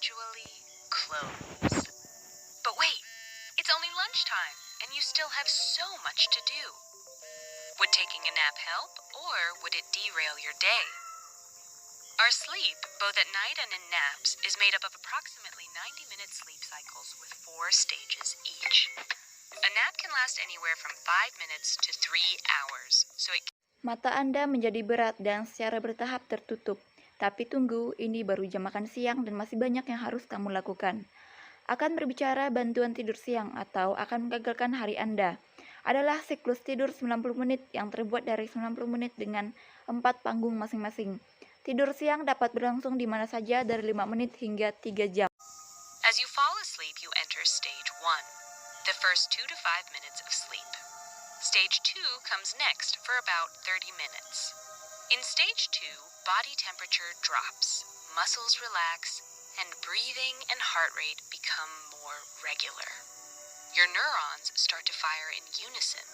gradually close. But wait, it's only lunchtime, and you still have so much to do. Would taking a nap help, or would it derail your day? Our sleep, both at night and in naps, is made up of approximately 90-minute sleep cycles with 4 stages each. A nap can last anywhere from 5 minutes to 3 hours, so it Mata Anda menjadi berat dan secara bertahap tertutup. Tapi tunggu, ini baru jam makan siang dan masih banyak yang harus kamu lakukan. Akan berbicara bantuan tidur siang atau akan menggagalkan hari Anda adalah siklus tidur 90 menit yang terbuat dari 90 menit dengan 4 panggung masing-masing. Tidur siang dapat berlangsung di mana saja dari 5 menit hingga 3 jam. As you fall asleep, you enter stage 1, the first 2 to 5 minutes of sleep. Stage 2 comes next for about 30 minutes. In stage 2, body temperature drops, muscles relax, and breathing and heart rate become more regular. Your neurons start to fire in unison,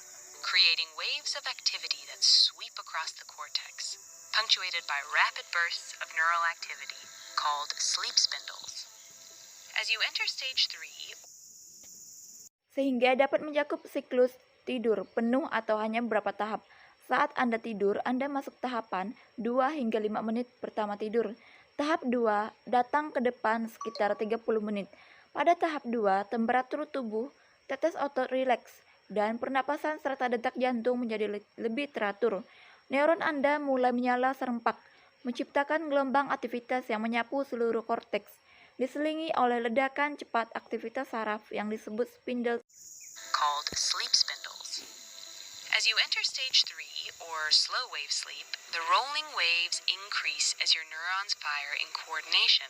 creating waves of activity that sweep across the cortex, punctuated by rapid bursts of neural activity called sleep spindles. As you enter stage 3, Sehingga dapat mencakup siklus tidur penuh atau hanya beberapa tahap. Saat Anda tidur, Anda masuk tahapan 2 hingga 5 menit pertama tidur. Tahap 2 datang ke depan sekitar 30 menit. Pada tahap 2, temperatur tubuh, tetes otot rileks, dan pernapasan serta detak jantung menjadi lebih teratur. Neuron Anda mulai menyala serempak, menciptakan gelombang aktivitas yang menyapu seluruh korteks, diselingi oleh ledakan cepat aktivitas saraf yang disebut spindle called sleep spindles. As you enter stage 3, or slow wave sleep, the rolling waves increase as your neurons fire in coordination.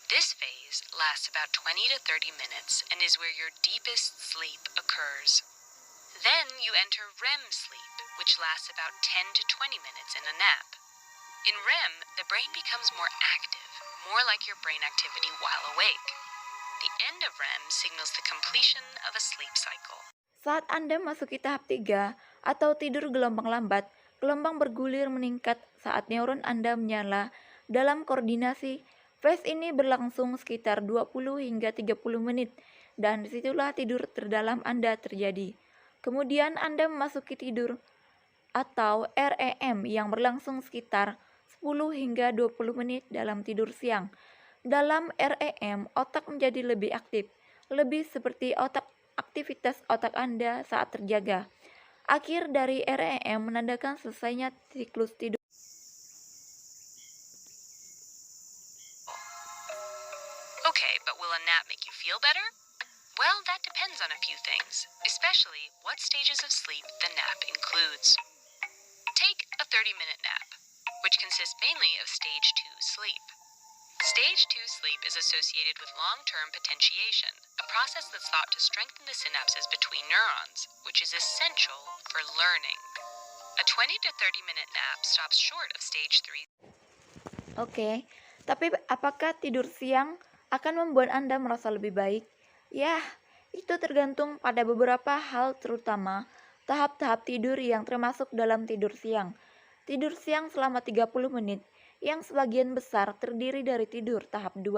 This phase lasts about 20 to 30 minutes and is where your deepest sleep occurs. Then you enter REM sleep, which lasts about 10 to 20 minutes in a nap. In REM, the brain becomes more active, more like your brain activity while awake. The end of REM signals the completion of a sleep cycle. Saat Anda masuki tahap 3 atau tidur gelombang lambat, gelombang bergulir meningkat saat neuron Anda menyala dalam koordinasi. Fase ini berlangsung sekitar 20 hingga 30 menit dan disitulah tidur terdalam Anda terjadi. Kemudian Anda memasuki tidur atau REM yang berlangsung sekitar 10 hingga 20 menit dalam tidur siang. Dalam REM, otak menjadi lebih aktif, lebih seperti aktivitas otak Anda saat terjaga. Akhir dari REM menandakan selesainya siklus tidur. Okay, but will a nap make you feel better? Well, that depends on a few things, especially what stages of sleep the nap includes. Take a 30-minute nap, which consists mainly of stage 2 sleep. Stage 2 sleep is associated with long-term potentiation, a process that's thought to strengthen the synapses between neurons, which is essential for learning. A 20 to 30-minute nap stops short of stage 3. Oke, tapi apakah tidur siang akan membuat Anda merasa lebih baik? Ya, itu tergantung pada beberapa hal, terutama tahap-tahap tidur yang termasuk dalam tidur siang. Tidur siang selama 30 menit, yang sebagian besar terdiri dari tidur tahap 2.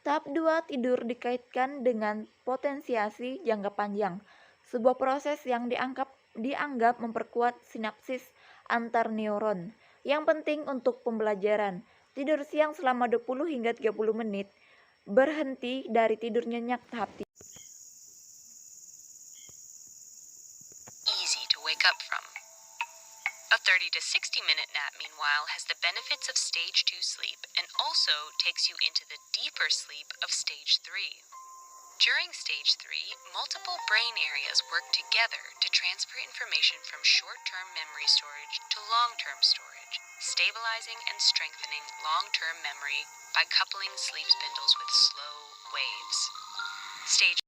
Tahap 2 tidur dikaitkan dengan potensiasi jangka panjang, sebuah proses yang dianggap memperkuat sinapsis antar neuron, yang penting untuk pembelajaran. Tidur siang selama 20 hingga 30 menit, berhenti dari tidur nyenyak tahap 3. Easy to wake up from. A 30 to 60-minute nap, meanwhile, has the benefits of stage 2 sleep and also takes you into the deeper sleep of stage 3. During stage 3, multiple brain areas work together to transfer information from short-term memory storage to long-term storage, stabilizing and strengthening long-term memory by coupling sleep spindles with slow waves. Stage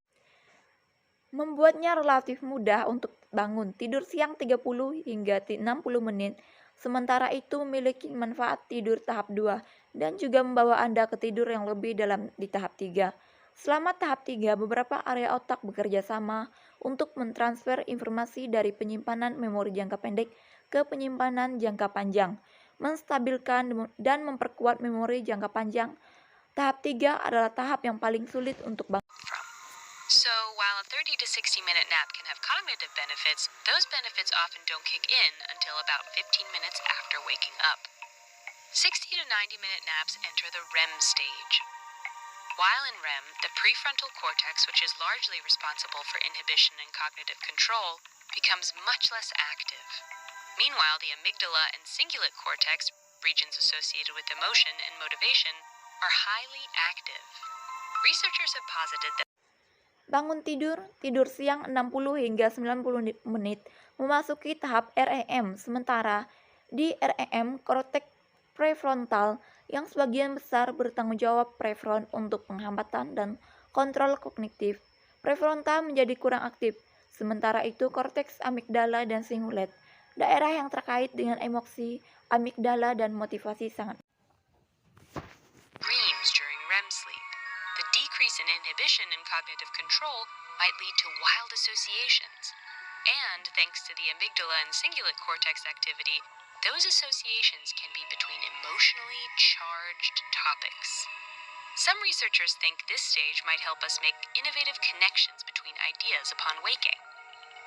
Membuatnya relatif mudah untuk bangun. Tidur siang 30 hingga 60 menit, sementara itu memiliki manfaat tidur tahap 2 dan juga membawa Anda ke tidur yang lebih dalam di tahap 3. Selama tahap 3, beberapa area otak bekerja sama untuk mentransfer informasi dari penyimpanan memori jangka pendek ke penyimpanan jangka panjang, menstabilkan dan memperkuat memori jangka panjang Tahap 3 adalah tahap yang paling sulit untuk bangun. So, while a 30 to 60 minute nap can have cognitive benefits, those benefits often don't kick in until about 15 minutes after waking up. 60 to 90-minute naps enter the REM stage. While in REM, the prefrontal cortex, which is largely responsible for inhibition and cognitive control, becomes much less active. Meanwhile, the amygdala and cingulate cortex, regions associated with emotion and motivation, are highly active. Researchers have posited that Bangun tidur siang 60 hingga 90 menit, memasuki tahap REM, sementara di REM, korteks prefrontal yang sebagian besar bertanggung jawab prefront untuk penghambatan dan kontrol kognitif. Prefrontal menjadi kurang aktif, sementara itu korteks amigdala dan cingulate, daerah yang terkait dengan emosi, amigdala dan motivasi sangat. dreams during REM sleep. The decrease in inhibition and cognitive control might lead to wild associations. And thanks to the amygdala and cingulate cortex activity, those associations can be between emotionally charged topics. Some researchers think this stage might help us make innovative connections between ideas upon waking.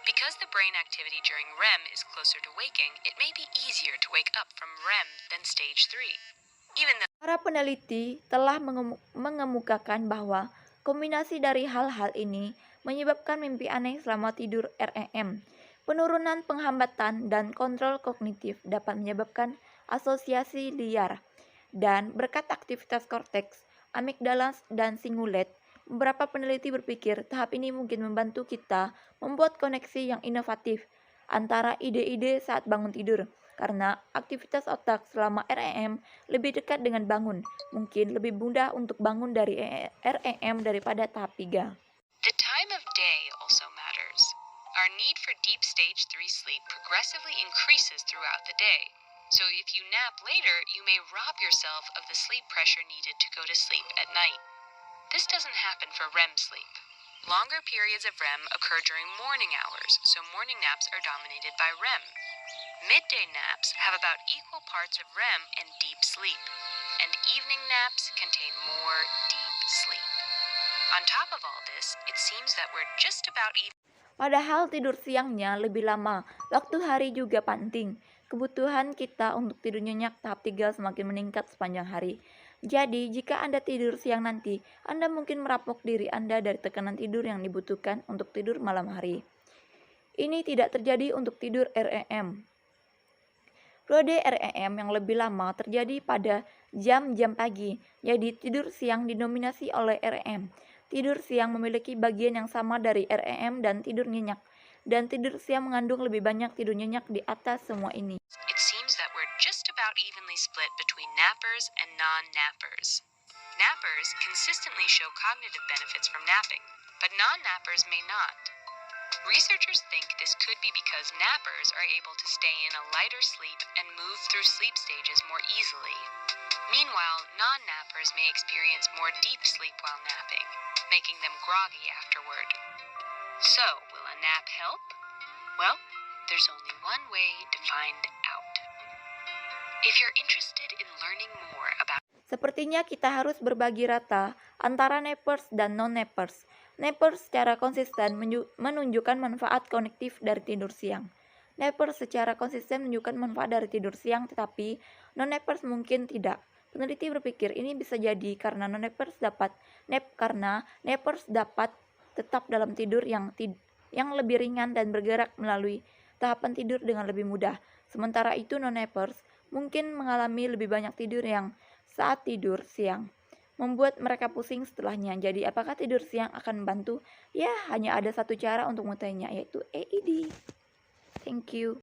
Because the brain activity during REM is closer to waking, it may be easier to wake up from REM than stage 3. Even though Para peneliti telah mengemukakan bahwa kombinasi dari hal-hal ini menyebabkan mimpi aneh selama tidur REM. Penurunan penghambatan dan kontrol kognitif dapat menyebabkan asosiasi liar. Dan berkat aktivitas korteks, amigdala, dan cingulate, beberapa peneliti berpikir tahap ini mungkin membantu kita membuat koneksi yang inovatif antara ide-ide saat bangun tidur. Karena aktivitas otak selama REM lebih dekat dengan bangun, mungkin lebih mudah untuk bangun dari REM daripada tahap 3. the time of day also matters. Our need for deep stage 3 sleep progressively increases throughout the day. So if you nap later, you may rob yourself of the sleep pressure needed to go to sleep at night. This doesn't happen for REM sleep. Longer periods of REM occur during morning hours, so morning naps are dominated by REM. Midday naps have about equal parts of REM and deep sleep, and evening naps contain more deep sleep. On top of all this, it seems that we're just about even. Padahal tidur siangnya lebih lama, waktu hari juga penting. Kebutuhan kita untuk tidur nyenyak tahap 3 semakin meningkat sepanjang hari. Jadi, jika Anda tidur siang nanti, Anda mungkin merapok diri Anda dari tekanan tidur yang dibutuhkan untuk tidur malam hari. Ini tidak terjadi untuk tidur REM. Periode REM yang lebih lama terjadi pada jam-jam pagi, jadi tidur siang didominasi oleh REM. Tidur siang memiliki bagian yang sama dari REM dan tidur nyenyak, dan tidur siang mengandung lebih banyak tidur nyenyak di atas semua ini. It seems that we're just about evenly split between nappers and non-nappers. Nappers consistently show cognitive benefits from napping, but non-nappers may not. Researchers think this could be because nappers are able to stay in a lighter sleep and move through sleep stages more easily. Meanwhile, non-nappers may experience more deep sleep while napping, making them groggy afterward. So, will a nap help? Well, there's only one way to find out. If you're interested in learning more about Sepertinya kita harus berbagi rata antara nappers dan non-nappers. Nappers secara konsisten menunjukkan manfaat kognitif dari tidur siang. Nappers secara konsisten menunjukkan manfaat dari tidur siang, tetapi non-nappers mungkin tidak. Peneliti berpikir ini bisa jadi karena nappers dapat tetap dalam tidur yang lebih ringan dan bergerak melalui tahapan tidur dengan lebih mudah. Sementara itu non-nappers mungkin mengalami lebih banyak tidur yang saat tidur siang, membuat mereka pusing setelahnya. Jadi apakah tidur siang akan membantu? Ya, hanya ada satu cara untuk mengetahuinya, yaitu EED. Thank you.